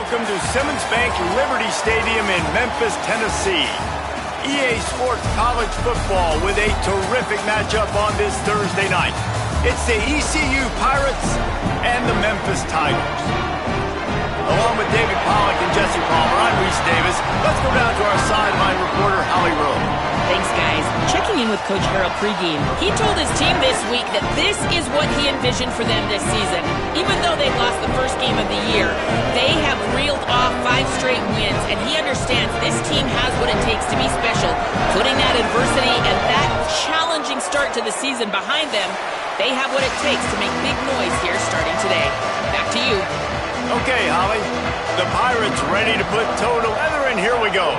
welcome to Simmons Bank Liberty Stadium in Memphis, Tennessee. EA Sports College Football with a terrific matchup on this Thursday night. It's the ECU Pirates and the Memphis Tigers. Along with David Pollack and Jesse Palmer, I'm Reese Davis. Let's go down to our sideline reporter, Holly Rowe. Thanks, guys. Checking in with Coach Harrell pregame, he told his team this week that this is what he envisioned for them this season. Even though they lost the first game of the year, they have reeled off 5 straight wins, and he understands this team has what it takes to be special. Putting that adversity and that challenging start to the season behind them, they have what it takes to make big noise here starting today. Back to you. Okay, Holly. The Pirates ready to put toe together, and here we go.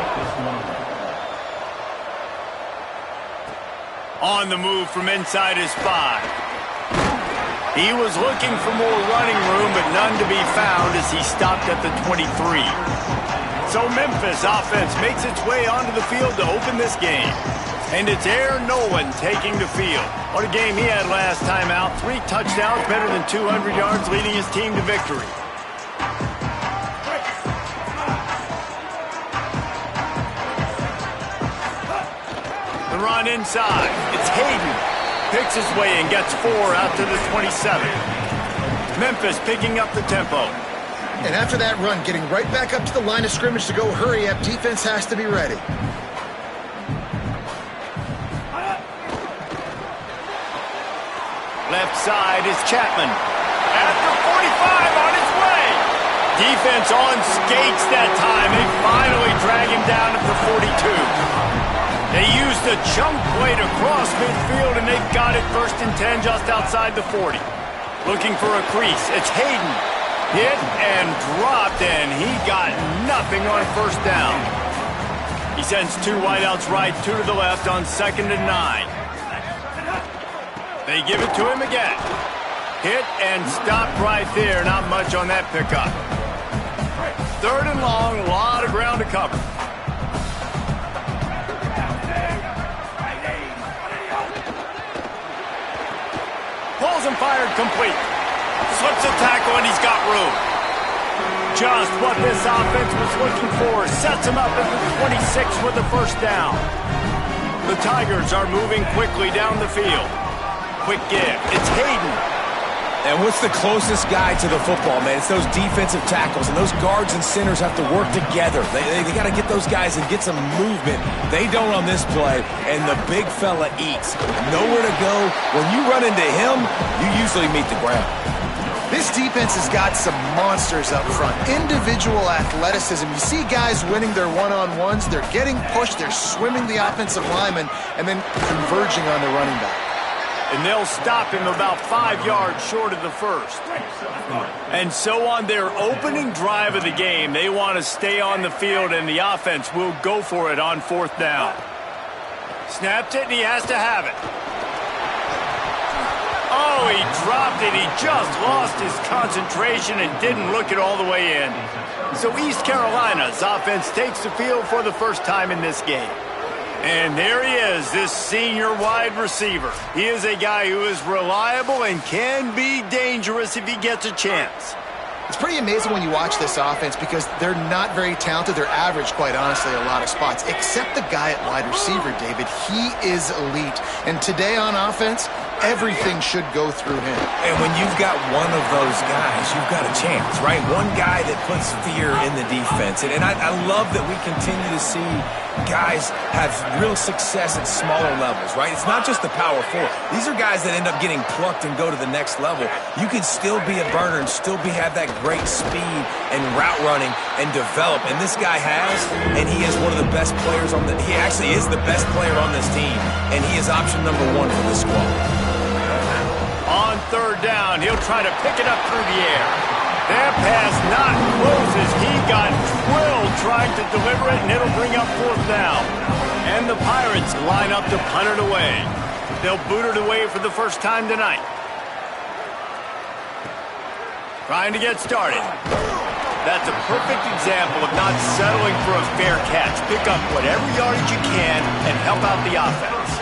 On the move from inside his 5. He was looking for more running room, but none to be found as he stopped at the 23. So Memphis offense makes its way onto the field to open this game. And it's Aaron Nolan taking the field. What a game he had last time out. 3 touchdowns, better than 200 yards, leading his team to victory. Run inside. It's Hayden. Picks his way and gets 4 out to the 27. Memphis picking up the tempo. And after that run, getting right back up to the line of scrimmage to go hurry up, defense has to be ready. Left side is Chapman. After 45 on his way. Defense on skates that time. They finally drag him down at the 42. They used a chunk play to cross midfield, and they've got it 1st and 10 just outside the 40. Looking for a crease. It's Hayden. Hit and dropped, and he got nothing on 1st down. He sends 2 wideouts right, 2 to the left on 2nd and 9. They give it to him again. Hit and stopped right there. Not much on that pickup. 3rd and long, a lot of ground to cover. Pulls and fired complete. Slips a tackle and he's got room. Just what this offense was looking for. Sets him up at the 26 with the 1st down. The Tigers are moving quickly down the field. Quick give. It's Hayden. And what's the closest guy to the football, man? It's those defensive tackles, and those guards and centers have to work together. They got to get those guys and get some movement. They don't on this play, and the big fella eats. Nowhere to go. When you run into him, you usually meet the ground. This defense has got some monsters up front. Individual athleticism. You see guys winning their one-on-ones. They're getting pushed. They're swimming the offensive lineman and then converging on the running back. And they'll stop him about 5 yards short of the 1st. And so on their opening drive of the game, they want to stay on the field, and the offense will go for it on 4th down. Snapped it, and he has to have it. Oh, he dropped it. He just lost his concentration and didn't look it all the way in. So East Carolina's offense takes the field for the 1st time in this game. And there he is, this senior wide receiver. He is a guy who is reliable and can be dangerous if he gets a chance. It's pretty amazing when you watch this offense because they're not very talented. They're average, quite honestly, a lot of spots. Except the guy at wide receiver, David. He is elite. And today on offense, everything should go through him. And when you've got one of those guys, you've got a chance, right? One guy that puts fear in the defense. And I love that we continue to see guys have real success at smaller levels, right? It's not just the power 4. These are guys that end up getting plucked and go to the next level. You can still be a burner and still have that great speed and route running and develop. And this guy has, and he is one of the best players on he actually is the best player on this team. And he is option number 1 for this squad. On 3rd down, he'll try to pick it up through the air. That pass not close as he got drilled trying to deliver it, and it'll bring up 4th down. And the Pirates line up to punt it away. They'll boot it away for the 1st time tonight. Trying to get started. That's a perfect example of not settling for a fair catch. Pick up whatever yardage you can and help out the offense.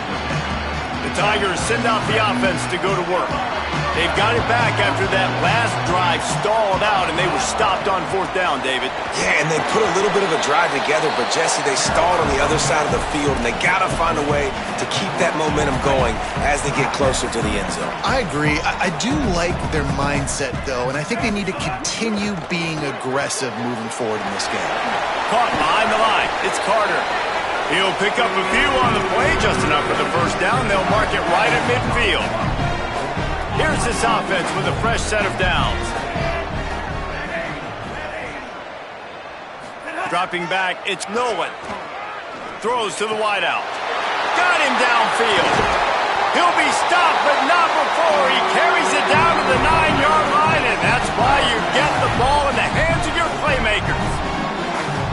The Tigers send out the offense to go to work. They've got it back after that last drive stalled out, and they were stopped on 4th down, David. Yeah, and they put a little bit of a drive together, but, Jesse, they stalled on the other side of the field, and they got to find a way to keep that momentum going as they get closer to the end zone. I agree. I do like their mindset, though, and I think they need to continue being aggressive moving forward in this game. Caught behind the line. It's Carter. He'll pick up a few on the play, just enough for the first down. They'll mark it right at midfield. Here's this offense with a fresh set of downs. Dropping back, it's Nolan. Throws to the wideout. Got him downfield. He'll be stopped, but not before he carries it down to the 9-yard line, and that's why you get the ball in the hands of your playmakers.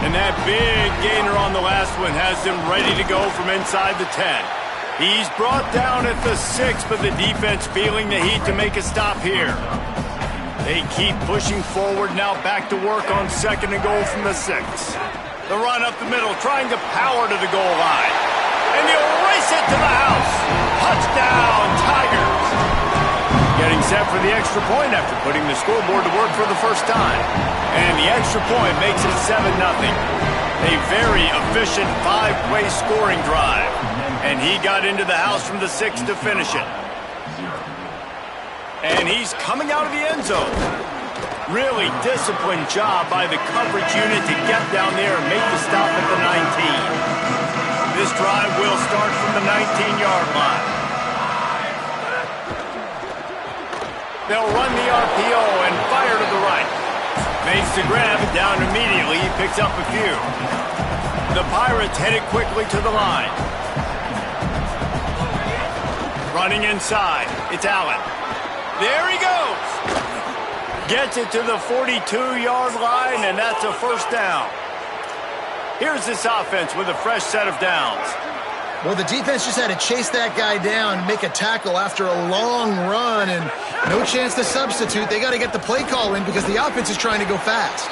And that big gainer on the last one has him ready to go from inside the 10. He's brought down at the 6, but the defense feeling the heat to make a stop here. They keep pushing forward, now back to work on 2nd and goal from the 6. The run up the middle, trying to power to the goal line. And they'll race it to the house. Touchdown, Tigers. Getting set for the extra point after putting the scoreboard to work for the first time. And the extra point makes it 7-0. A very efficient 5-play scoring drive. And he got into the house from the 6 to finish it. And he's coming out of the end zone. Really disciplined job by the coverage unit to get down there and make the stop at the 19. This drive will start from the 19-yard line. They'll run the RPO and fire to the right. Makes the grab, down immediately. He picks up a few. The Pirates headed quickly to the line. Running inside, it's Allen. There he goes. Gets it to the 42-yard line, and that's a first down. Here's this offense with a fresh set of downs. Well, the defense just had to chase that guy down and make a tackle after a long run, and no chance to substitute. They got to get the play call in because the offense is trying to go fast.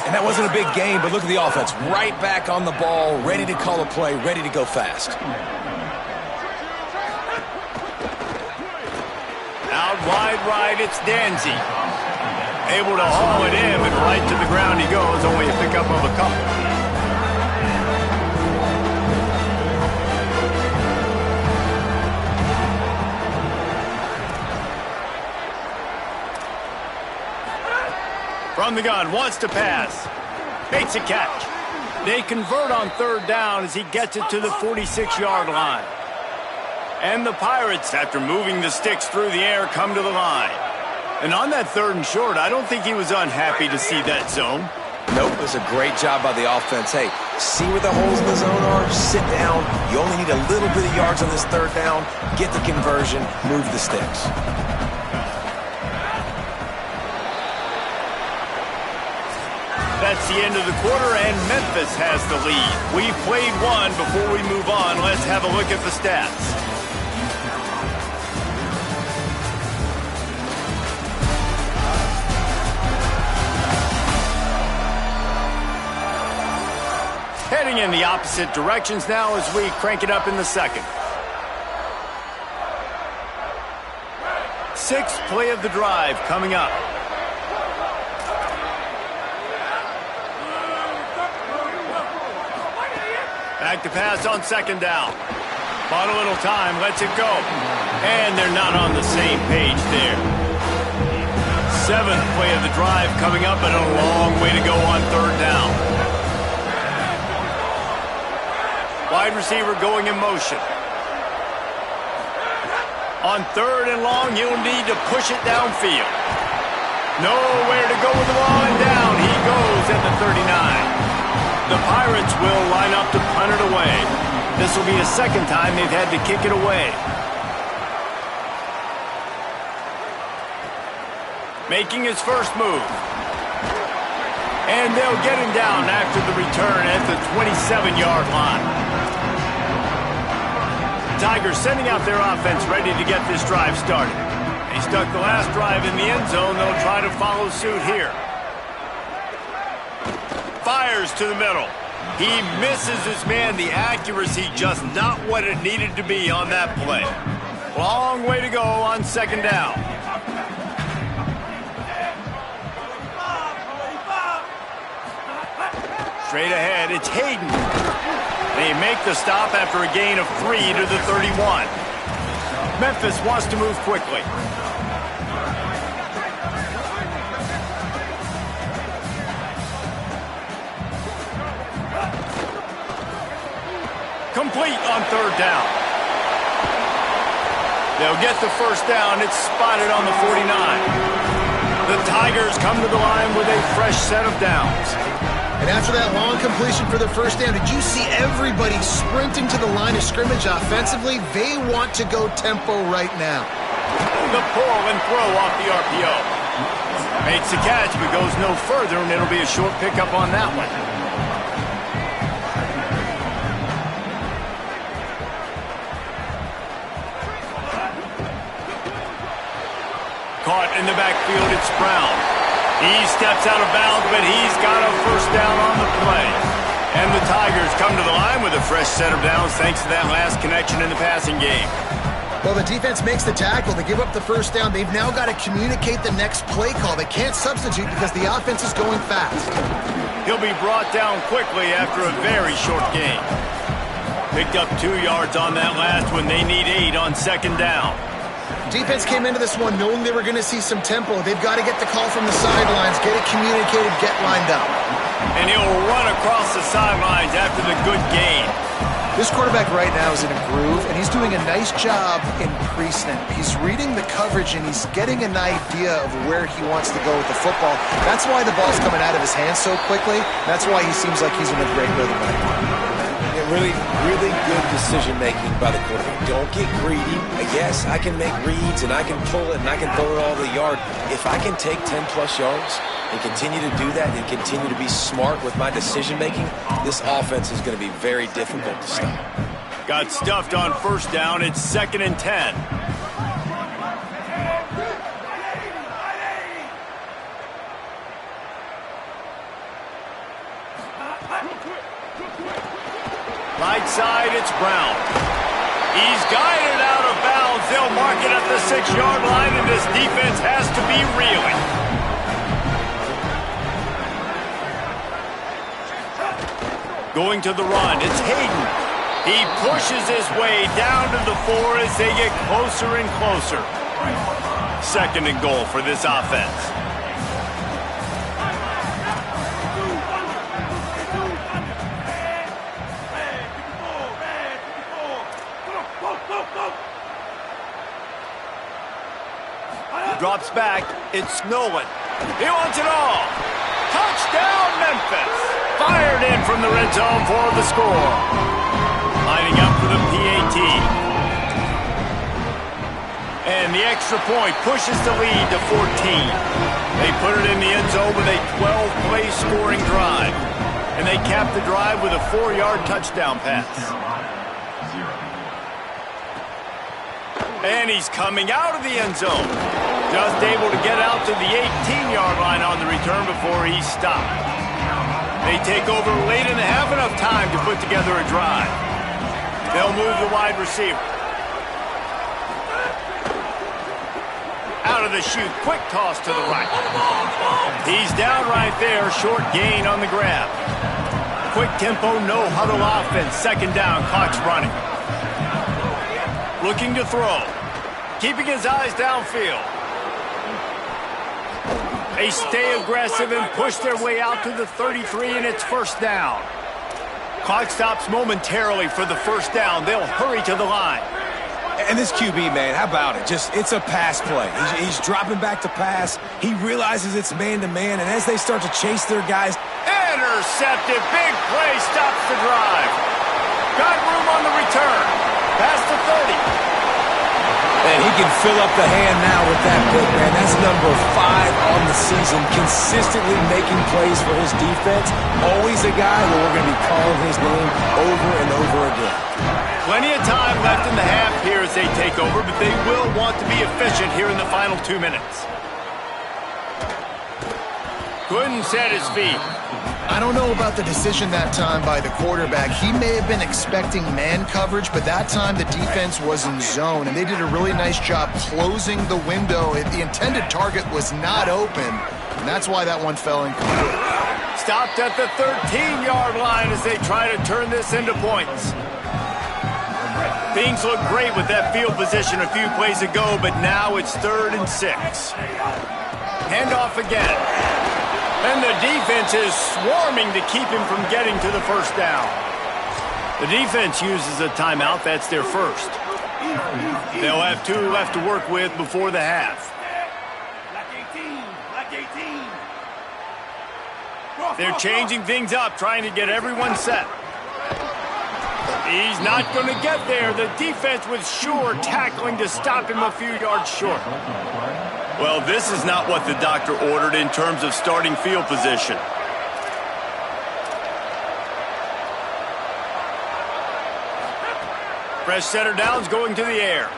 And that wasn't a big game, but look at the offense. Right back on the ball, ready to call a play, ready to go fast. Out wide right, it's Danzy. Able to haul it in, and right to the ground he goes, only a pickup of a couple. From the gun, wants to pass. Makes a catch. They convert on 3rd down as he gets it to the 46-yard line. And the Pirates, after moving the sticks through the air, come to the line. And on that 3rd and short, I don't think he was unhappy to see that zone. Nope, it was a great job by the offense. Hey, see where the holes in the zone are? Sit down. You only need a little bit of yards on this 3rd down. Get the conversion. Move the sticks. That's the end of the quarter, and Memphis has the lead. We've played one. Before we move on, let's have a look at the stats. Heading in the opposite directions now as we crank it up in the 2nd. 6th play of the drive coming up. Back to pass on 2nd down. Bought a little time, lets it go. And they're not on the same page there. 7th play of the drive coming up, and a long way to go on 3rd down. Wide receiver going in motion. On 3rd and long, he'll need to push it downfield. Nowhere to go with the ball, and down he goes at the 39. The Pirates will line up to punt it away. This will be the 2nd time they've had to kick it away. Making his first move. And they'll get him down after the return at the 27-yard line. Tigers sending out their offense ready to get this drive started. They stuck the last drive in the end zone. They'll try to follow suit here. Fires to the middle. He misses his man. The accuracy just not what it needed to be on that play. Long way to go on second down. Straight ahead, it's Hayden. They make the stop after a gain of 3 to the 31. Memphis wants to move quickly. Complete on third down. They'll get the first down. It's spotted on the 49. The Tigers come to the line with a fresh set of downs. And after that long completion for the first down, did you see everybody sprinting to the line of scrimmage offensively? They want to go tempo right now. The pull and throw off the RPO. Makes the catch but goes no further, and it'll be a short pickup on that one. Caught in the backfield, it's Brown. He steps out of bounds, but he's got a first down on the play. And the Tigers come to the line with a fresh set of downs thanks to that last connection in the passing game. Well, the defense makes the tackle. They give up the first down. They've now got to communicate the next play call. They can't substitute because the offense is going fast. He'll be brought down quickly after a very short game. Picked up 2 yards on that last one. They need 8 on second down. Defense came into this one knowing they were going to see some tempo. They've got to get the call from the sidelines, get it communicated, get lined up. And he'll run across the sidelines after the good gain. This quarterback right now is in a groove, and he's doing a nice job in pre-snap. He's reading the coverage, and he's getting an idea of where he wants to go with the football. That's why the ball's coming out of his hands so quickly. That's why he seems like he's in a great rhythm right now. Really good decision-making by the quarterback. Don't get greedy. Yes, I can make reads, and I can pull it, and I can throw it all the yard. If I can take 10-plus yards and continue to do that and continue to be smart with my decision-making, this offense is going to be very difficult to stop. Got stuffed on first down. It's 2nd and 10. Right side, it's Brown. He's guided out of bounds. They'll mark it at the 6-yard line, and this defense has to be reeling. Going to the run, it's Hayden. He pushes his way down to the 4 as they get closer and closer. 2nd and goal for this offense. Drops back, it's Nolan. He wants it all. Touchdown, Memphis. Fired in from the red zone for the score. Lining up for the PAT. And the extra point pushes the lead to 14. They put it in the end zone with a 12-play scoring drive. And they cap the drive with a 4-yard touchdown pass. And he's coming out of the end zone. Just able to get out to the 18-yard line on the return before he stopped. They take over late in the half, enough time to put together a drive. They'll move the wide receiver. Out of the chute, quick toss to the right. He's down right there, short gain on the grab. Quick tempo, no huddle offense. 2nd down, clock's running. Looking to throw. Keeping his eyes downfield. They stay aggressive and push their way out to the 33, and it's first down. Clock stops momentarily for the first down. They'll hurry to the line. And this QB, man, how about it? It's a pass play. He's dropping back to pass. He realizes it's man-to-man, and as they start to chase their guys... Intercepted. Big play stops the drive. Got room on the return. Past the 30. And he can fill up the hand now with that pick, man. That's number 5 on the season, consistently making plays for his defense. Always a guy where we're going to be calling his name over and over again. Plenty of time left in the half here as they take over, but they will want to be efficient here in the final 2 minutes. Couldn't set his feet. I don't know about the decision that time by the quarterback. He may have been expecting man coverage, but that time the defense was in zone, and they did a really nice job closing the window. The intended target was not open, and that's why that one fell incomplete. Stopped at the 13-yard line as they try to turn this into points. Things look great with that field position a few plays ago, but now it's 3rd and 6. Handoff again. And the defense is swarming to keep him from getting to the first down. The defense uses a timeout. That's their first. They'll have 2 left to work with before the half. They're changing things up, trying to get everyone set. He's not going to get there. The defense was sure tackling to stop him a few yards short. Well, this is not what the doctor ordered in terms of starting field position. Fresh center down's going to the air.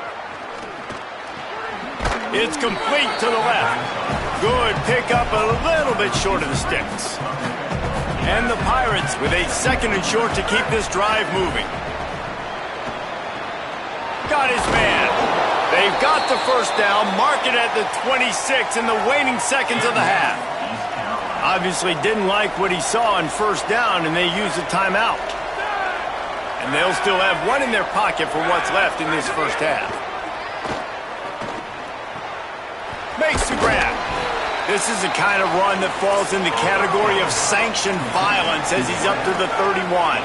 It's complete to the left. Good pickup, a little bit short of the sticks. And the Pirates with a 2nd and short to keep this drive moving. Got his man. They've got the first down, mark it at the 26 in the waning seconds of the half. Obviously didn't like what he saw on first down, and they used a timeout. And they'll still have 1 in their pocket for what's left in this first half. Makes the grab. This is the kind of run that falls in the category of sanctioned violence as he's up to the 31.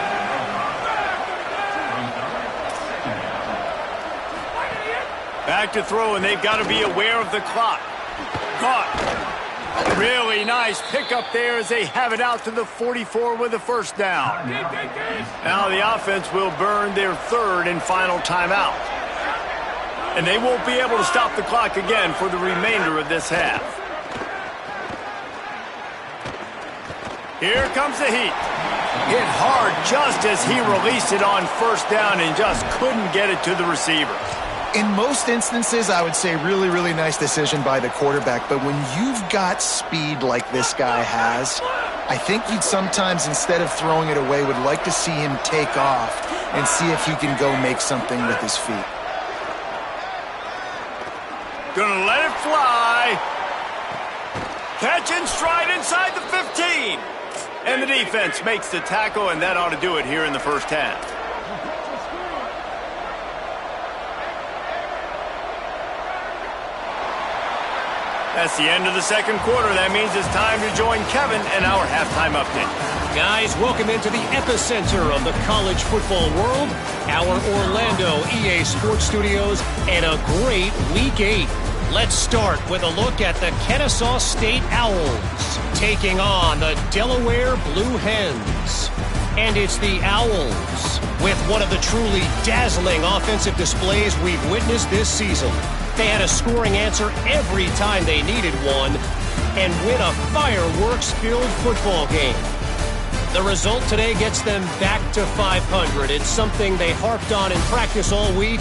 Back to throw, and they've got to be aware of the clock. Caught. Really nice pickup there as they have it out to the 44 with the first down. Now the offense will burn their 3rd and final timeout. And they won't be able to stop the clock again for the remainder of this half. Here comes the heat. Hit hard just as he released it on first down and just couldn't get it to the receiver. In most instances, I would say really, really nice decision by the quarterback. But when you've got speed like this guy has, I think you'd sometimes, instead of throwing it away, would like to see him take off and see if he can go make something with his feet. Gonna let it fly. Catch and stride inside the 15. And the defense makes the tackle, and that ought to do it here in the first half. That's the end of the second quarter. That means it's time to join Kevin and our halftime update. Guys, welcome into the epicenter of the college football world, our Orlando EA Sports Studios, and a great Week 8. Let's start with a look at the Kennesaw State Owls taking on the Delaware Blue Hens. And it's the Owls with one of the truly dazzling offensive displays we've witnessed this season. They had a scoring answer every time they needed one and win a fireworks-filled football game. The result today gets them back to 500. It's something they harped on in practice all week,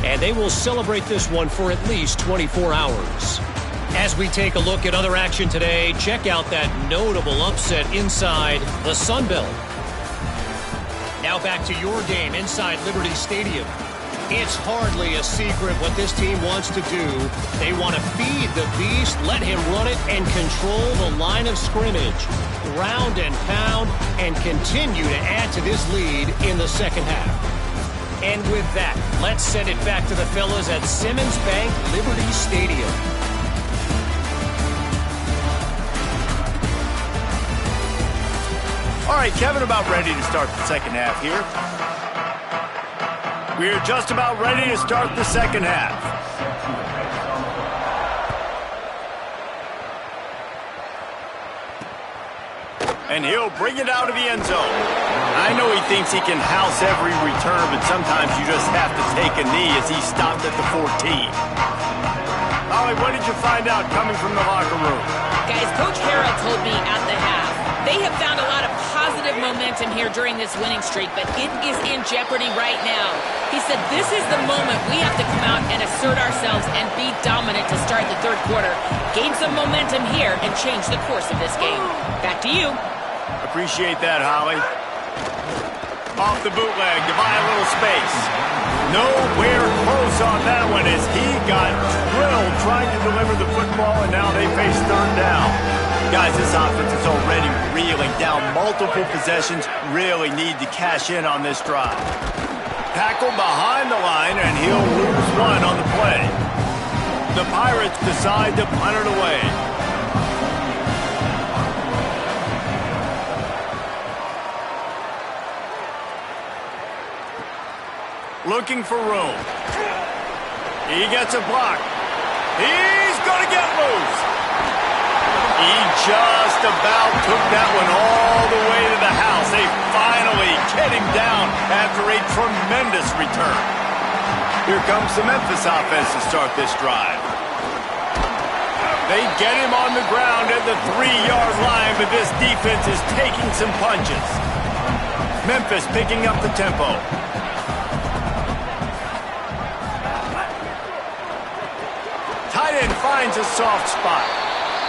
and they will celebrate this one for at least 24 hours. As we take a look at other action today, check out that notable upset inside the Sun Belt. Now back to your game inside Liberty Stadium. It's hardly a secret what this team wants to do. They want to feed the beast, let him run it, and control the line of scrimmage. Ground and pound, and continue to add to this lead in the second half. And with that, let's send it back to the fellas at Simmons Bank Liberty Stadium. All right, Kevin, about ready to start the second half here. We're just about ready to start the second half. And he'll bring it out of the end zone. I know he thinks he can house every return, but sometimes you just have to take a knee as he stopped at the 14. Holly, what did you find out coming from the locker room? Guys, Coach Harrell told me at the half, they have found a lot of positive momentum here during this winning streak, but it is in jeopardy right now. He said this is the moment we have to come out and assert ourselves and be dominant to start the third quarter, gain some momentum here, and change the course of this game. Back to you. Appreciate that, Holly. Off the bootleg to buy a little space. Nowhere close on that one as he got drilled trying to deliver the football, and now they face third down. Guys, this offense is already reeling down multiple possessions. Really need to cash in on this drive. Tackle behind the line, and he'll lose one on the play. The Pirates decide to punt it away. Looking for room. He gets a block. He's going to get loose. He just about took that one all the way to the house. They finally get him down after a tremendous return. Here comes the Memphis offense to start this drive. They get him on the ground at the 3-yard line, but this defense is taking some punches. Memphis picking up the tempo. Tight end finds a soft spot.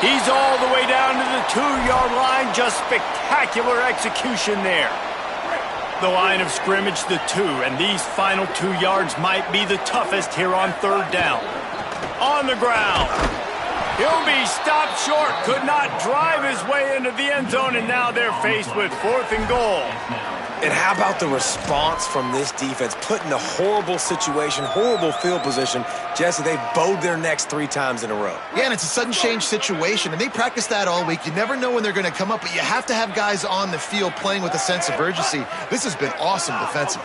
He's all the way down to the 2-yard line. Just spectacular execution there. The line of scrimmage, the 2, and these final 2 yards might be the toughest here on third down. On the ground. He'll be stopped short. Could not drive his way into the end zone, and now they're faced with 4th and goal. And how about the response from this defense? Put in a horrible situation, horrible field position. Jesse, they bowed their necks 3 times in a row. Yeah, and it's a sudden change situation, and they practice that all week. You never know when they're going to come up, but you have to have guys on the field playing with a sense of urgency. This has been awesome defensively.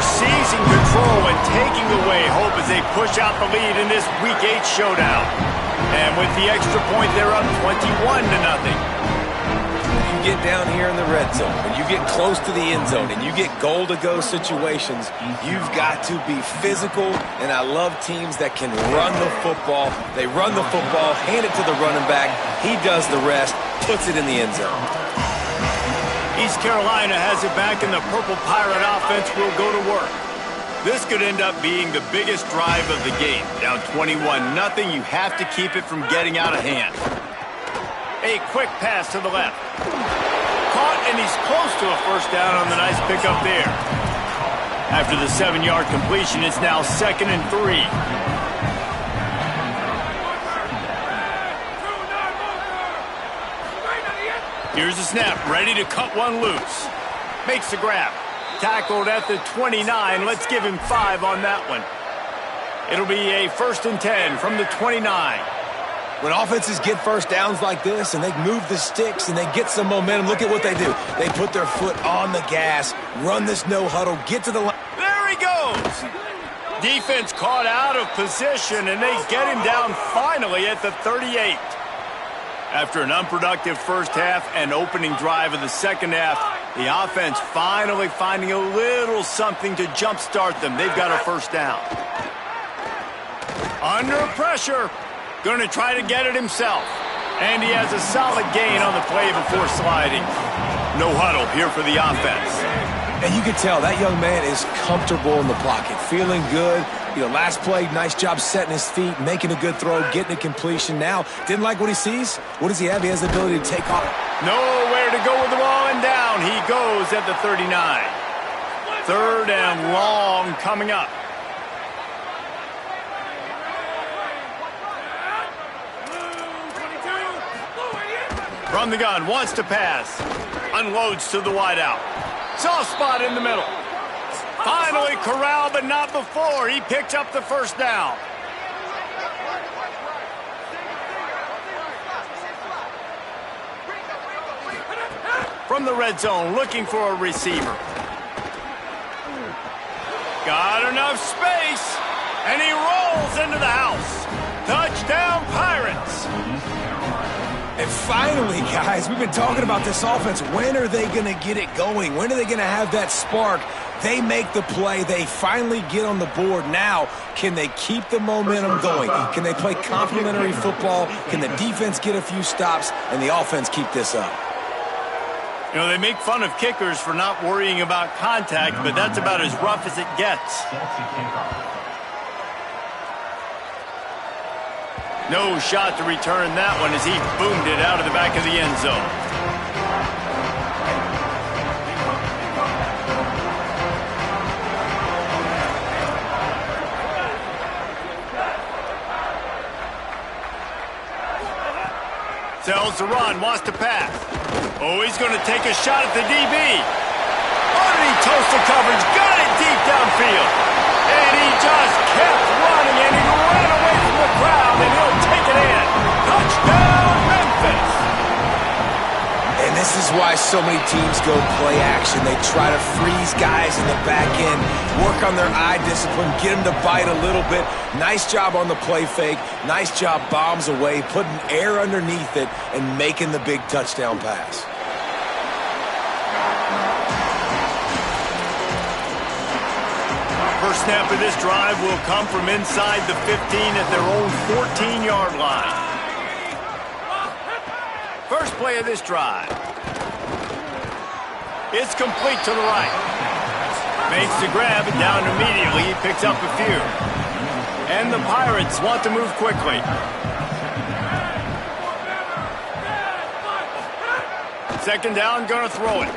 Seizing control and taking away hope as they push out the lead in this Week 8 showdown. And with the extra point, they're up 21-0. You get down here in the red zone, when you get close to the end zone, and you get goal-to-go situations, you've got to be physical, and I love teams that can run the football. They run the football, hand it to the running back, he does the rest, puts it in the end zone. East Carolina has it back, and the Purple Pirate offense will go to work. This could end up being the biggest drive of the game. Down 21-0, you have to keep it from getting out of hand. A quick pass to the left. Caught, and he's close to a first down on the nice pickup there. After the 7-yard completion, it's now 2nd and 3. Here's the snap, ready to cut one loose. Makes the grab. Tackled at the 29. Let's give him 5 on that one. It'll be a 1st and 10 from the 29. When offenses get first downs like this and they move the sticks and they get some momentum, look at what they do. They put their foot on the gas, run this no huddle, get to the line. There he goes. Defense caught out of position, and they get him down finally at the 38. After an unproductive first half and opening drive of the second half, the offense finally finding a little something to jumpstart them. They've got a first down. Under pressure. Going to try to get it himself. And he has a solid gain on the play before sliding. No huddle here for the offense. And you can tell that young man is comfortable in the pocket, feeling good. You know, last play, nice job setting his feet, making a good throw, getting a completion. Now, didn't like what he sees? What does he have? He has the ability to take off. Nowhere to go with the ball, and down he goes at the 39. 3rd and long coming up. From the gun, wants to pass. Unloads to the wideout. Soft spot in the middle. Finally corralled, but not before. He picked up the first down. From the red zone, looking for a receiver. Got enough space, and he rolls into the house. Touchdown, Pirates. And Finally, guys, we've been talking about this offense. When are they going to get it going? When are they going to have that spark? They make the play. They finally get on the board. Now, can they keep the momentum going? Can they play complementary football? Can the defense get a few stops and the offense keep this up? You know, they make fun of kickers for not worrying about contact, but that's about as rough as it gets. No shot to return that one as he boomed it out of the back of the end zone. Sells the run, wants to pass. Oh, he's going to take a shot at the DB. Underneath toasted coverage, got it deep downfield. And he just kept running, and he ran away from the crowd, and he'll take it in. Touchdown, Memphis. And this is why so many teams go play action. They try to freeze guys in the back end, work on their eye discipline, get them to bite a little bit. Nice job on the play fake. Nice job bombs away, putting air underneath it, and making the big touchdown pass. First snap of this drive will come from inside the 15 at their own 14-yard line. First play of this drive. It's complete to the right. Makes the grab and down immediately. He picks up a few. And the Pirates want to move quickly. Second down, gonna throw it.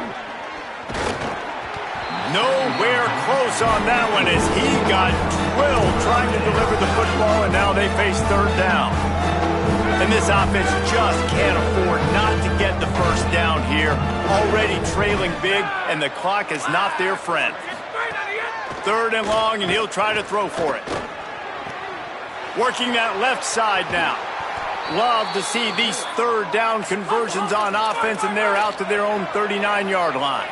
Nowhere close on that one as he got drilled trying to deliver the football, and now they face third down. And this offense just can't afford not to get the first down here. Already trailing big, and the clock is not their friend. Third and long, and he'll try to throw for it. Working that left side now. Love to see these third down conversions on offense, and they're out to their own 39-yard line.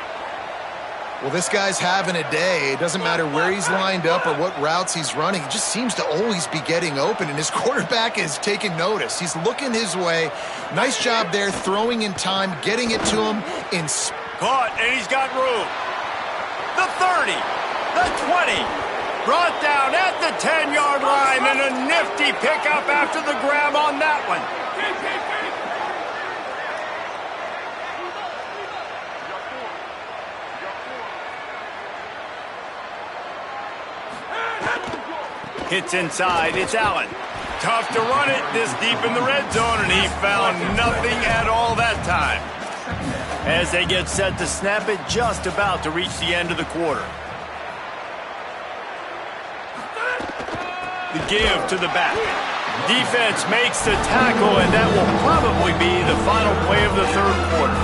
Well, this guy's having a day. It doesn't matter where he's lined up or what routes he's running. He just seems to always be getting open, and his quarterback is taking notice. He's looking his way. Nice job there, throwing in time, getting it to him. Caught, and he's got room. The 30, the 20, brought down at the 10-yard line, and a nifty pickup after the grab on that one. Hits inside, it's Allen. Tough to run it this deep in the red zone, and he found nothing at all that time. As they get set to snap it, just about to reach the end of the quarter. The give to the back. Defense makes the tackle, and that will probably be the final play of the third quarter.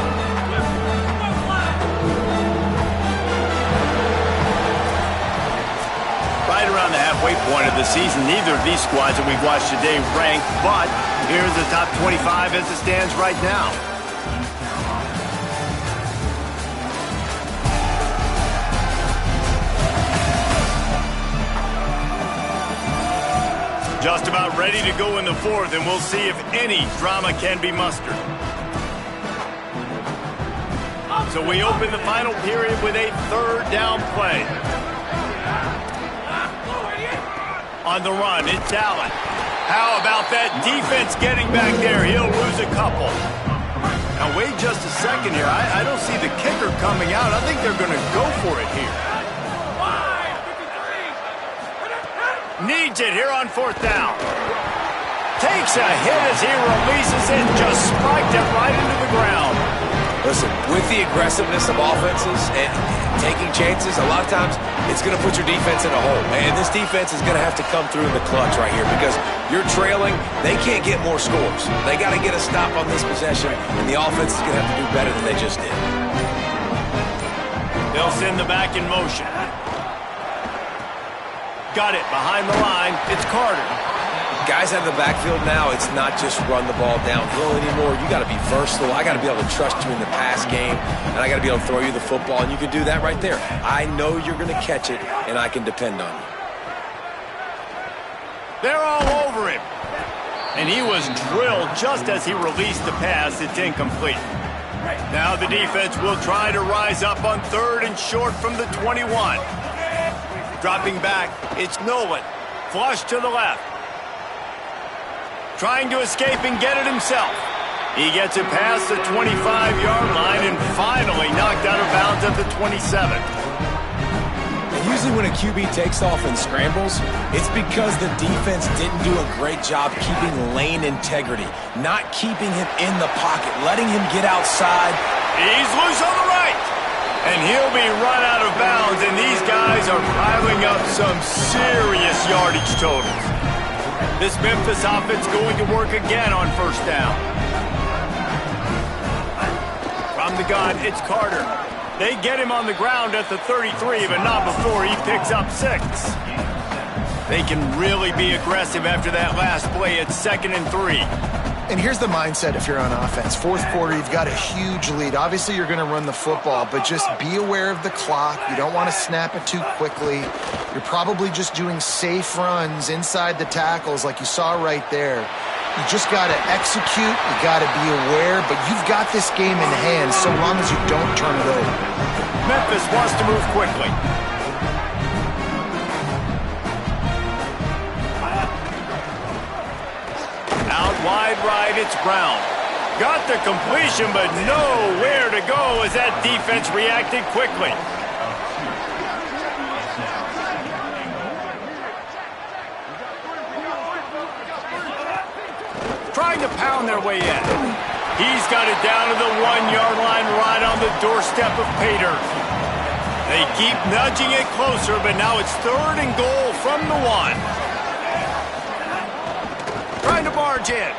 Right around the halfway point of the season, neither of these squads that we've watched today ranked, but here's the top 25 as it stands right now. Just about ready to go in the fourth, and we'll see if any drama can be mustered. So we open the final period with a third down play. On the run, it's Allen. How about that defense getting back there? He'll lose a couple. Now, wait just a second here. I don't see the kicker coming out. I think they're going to go for it here. Needs it here on fourth down. Takes a hit as he releases it. Just spiked it right into the ground. Listen, with the aggressiveness of offenses and taking chances, a lot of times it's going to put your defense in a hole. And this defense is going to have to come through in the clutch right here because you're trailing. They can't get more scores. They got to get a stop on this possession, and the offense is going to have to do better than they just did. They'll send the back in motion. Got it behind the line. It's Carter. Guys out of the backfield now, it's not just run the ball downhill anymore. You got to be versatile. I got to be able to trust you in the pass game, and I got to be able to throw you the football, and you can do that right there. I know you're going to catch it, and I can depend on you. They're all over him. And he was drilled just as he released the pass. It's incomplete. Now the defense will try to rise up on 3rd and short from the 21. Dropping back, it's Nolan. Flush to the left. Trying to escape and get it himself. He gets it past the 25-yard line and finally knocked out of bounds at the 27. Usually when a QB takes off and scrambles, it's because the defense didn't do a great job keeping lane integrity, not keeping him in the pocket, letting him get outside. He's loose on the right, and he'll be run out of bounds, and these guys are piling up some serious yardage totals. This Memphis offense going to work again on 1st down. From the gun, it's Carter. They get him on the ground at the 33, but not before he picks up 6. They can really be aggressive after that last play. It's 2nd and 3. And here's the mindset if you're on offense. 4th quarter, you've got a huge lead. Obviously, you're going to run the football, but just be aware of the clock. You don't want to snap it too quickly. You're probably just doing safe runs inside the tackles like you saw right there. You just got to execute. You got to be aware, but you've got this game in hand so long as you don't turn it over. Memphis wants to move quickly. Out wide right, it's Brown. Got the completion, but nowhere to go as that defense reacted quickly. Trying to pound their way in. He's got it down to the 1-yard line right on the doorstep of Pater. They keep nudging it closer, but now it's 3rd and goal from the 1. Trying to barge in.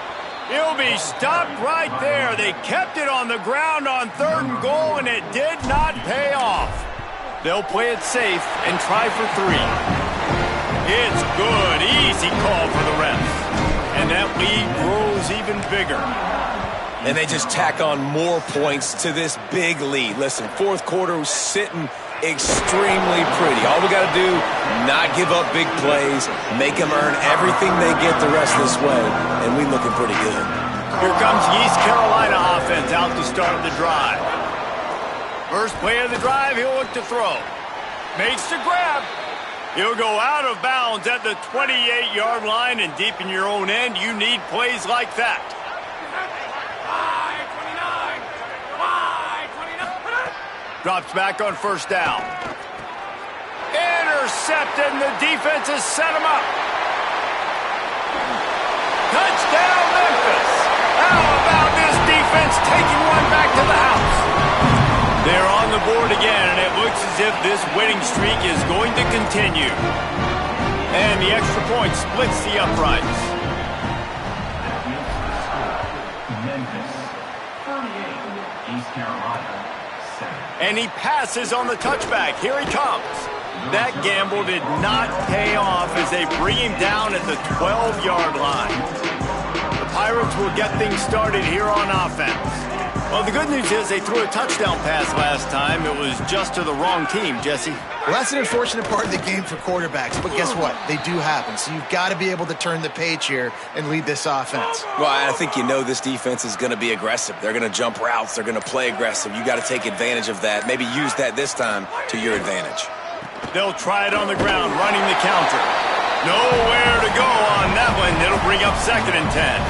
He'll be stopped right there. They kept it on the ground on 3rd and goal, and it did not pay off. They'll play it safe and try for 3. It's good. Easy call for the refs. And that lead grows even bigger. And they just tack on more points to this big lead. Listen, 4th quarter was sitting extremely pretty. All we got to do, not give up big plays, make them earn everything they get the rest this way, and we looking pretty good. Here comes the East Carolina offense out to start the drive. First play of the drive, he'll look to throw. Makes the grab. He'll go out of bounds at the 28-yard line, and deep in your own end, you need plays like that. Drops back on 1st down. Intercepted, and the defense has set him up. Touchdown, Memphis. How about this defense taking one back to the house? They're on the board again, and it looks as if this winning streak is going to continue. And the extra point splits the uprights. Memphis, 38, East Carolina, 7. And he passes on the touchback. Here he comes. That gamble did not pay off as they bring him down at the 12-yard line. The Pirates will get things started here on offense. Well, the good news is they threw a touchdown pass last time. It was just to the wrong team, Jesse. Well, that's an unfortunate part of the game for quarterbacks, but guess what? They do happen, so you've got to be able to turn the page here and lead this offense. Well, I think you know this defense is going to be aggressive. They're going to jump routes. They're going to play aggressive. You got to take advantage of that. Maybe use that this time to your advantage. They'll try it on the ground, running the counter. Nowhere to go on that one. It'll bring up 2nd and 10.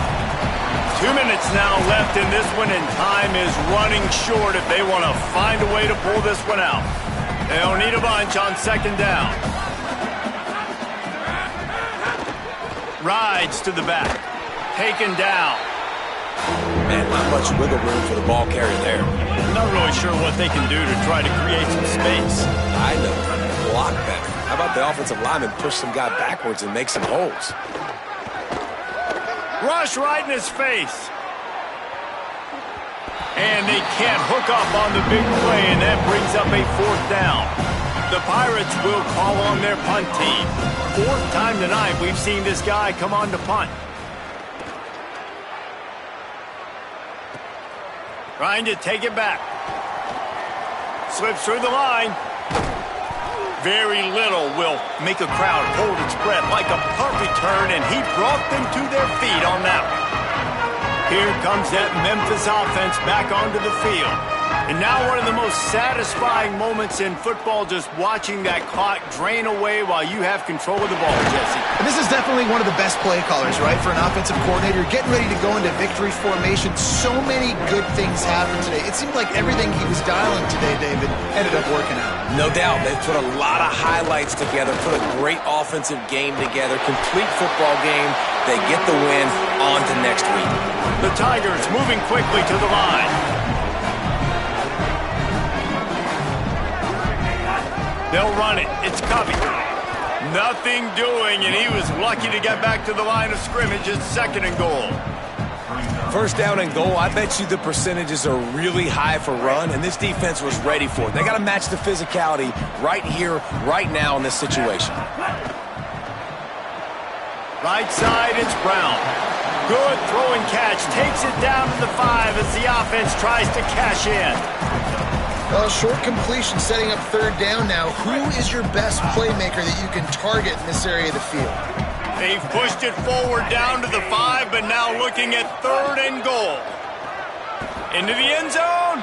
2 minutes now left in this one, and time is running short if they want to find a way to pull this one out. They'll need a bunch on 2nd down. Rides to the back. Taken down. Man, not much wiggle room for the ball carrier there. Not really sure what they can do to try to create some space. I know. Block better. How about the offensive lineman push some guy backwards and make some holes? Rush right in his face. And they can't hook up on the big play, and that brings up a 4th down. The Pirates will call on their punt team. 4th time tonight we've seen this guy come on to punt. Trying to take it back. Slips through the line. Very little will make a crowd hold its breath like a punt return, and he brought them to their feet on that Here comes that Memphis offense back onto the field. And now one of the most satisfying moments in football, just watching that clock drain away while you have control of the ball, Jesse. And this is definitely one of the best play callers, right, for an offensive coordinator. Getting ready to go into victory formation. So many good things happened today. It seemed like everything he was dialing today, David, ended up working out. No doubt. They put a lot of highlights together, put a great offensive game together, complete football game. They get the win. On to next week. The Tigers moving quickly to the line. They'll run it. It's Covey. Nothing doing, and he was lucky to get back to the line of scrimmage. It's 2nd and goal. First down and goal, I bet you the percentages are really high for run, and this defense was ready for it. They got to match the physicality right here, right now in this situation. Right side, it's Brown. Good throw and catch. Takes it down to the 5 as the offense tries to cash in. Well, short completion setting up 3rd down now. Who is your best playmaker that you can target in this area of the field? They've pushed it forward down to the 5, but now looking at 3rd and goal. Into the end zone.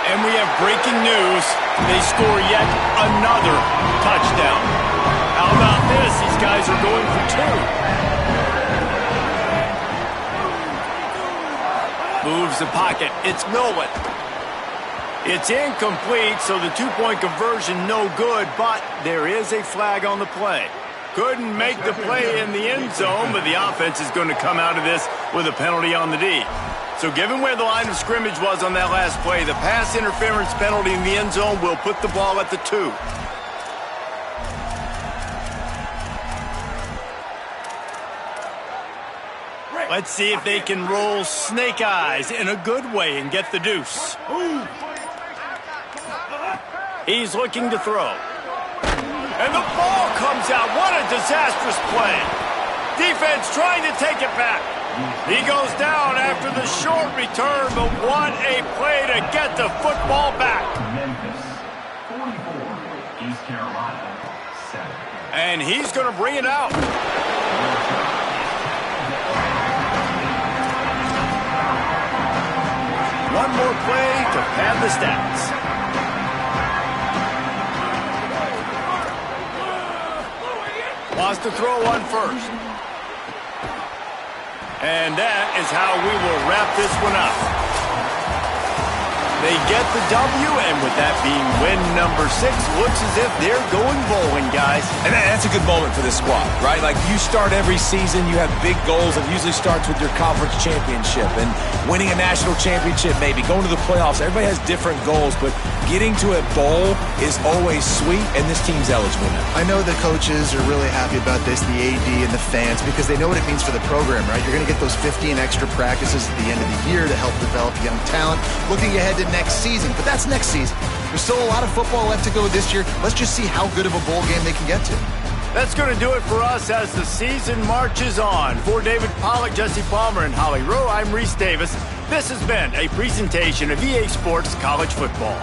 And we have breaking news. They score yet another touchdown. How about this? These guys are going for 2. Moves the pocket. It's Nolan. It's incomplete, so the 2-point conversion no good, but there is a flag on the play. Couldn't make the play in the end zone, but the offense is going to come out of this with a penalty on the D. So given where the line of scrimmage was on that last play, the pass interference penalty in the end zone will put the ball at the 2. Let's see if they can roll snake eyes in a good way and get the deuce. He's looking to throw. And the ball comes out. What a disastrous play. Defense trying to take it back. He goes down after the short return, but what a play to get the football back. Memphis, 44. East Carolina, 7. And he's going to bring it out. One more play to pad the stats. Wants to throw on first. And that is how we will wrap this one up. They get the W, and with that being win number 6, looks as if they're going bowling, guys. And that's a good moment for this squad, right? Like, you start every season, you have big goals. It usually starts with your conference championship and winning a national championship, maybe going to the playoffs. Everybody has different goals, but getting to a bowl is always sweet, and this team's eligible now. I know the coaches are really happy about this, the AD and the fans, because they know what it means for the program, right? You're going to get those 15 extra practices at the end of the year to help develop young talent. Looking ahead to next season, but that's next season. There's still a lot of football left to go this year. Let's just see how good of a bowl game they can get to. That's going to do it for us as the season marches on. For David Pollack, Jesse Palmer, and Holly Rowe, I'm Reese Davis. This has been a presentation of EA Sports College Football.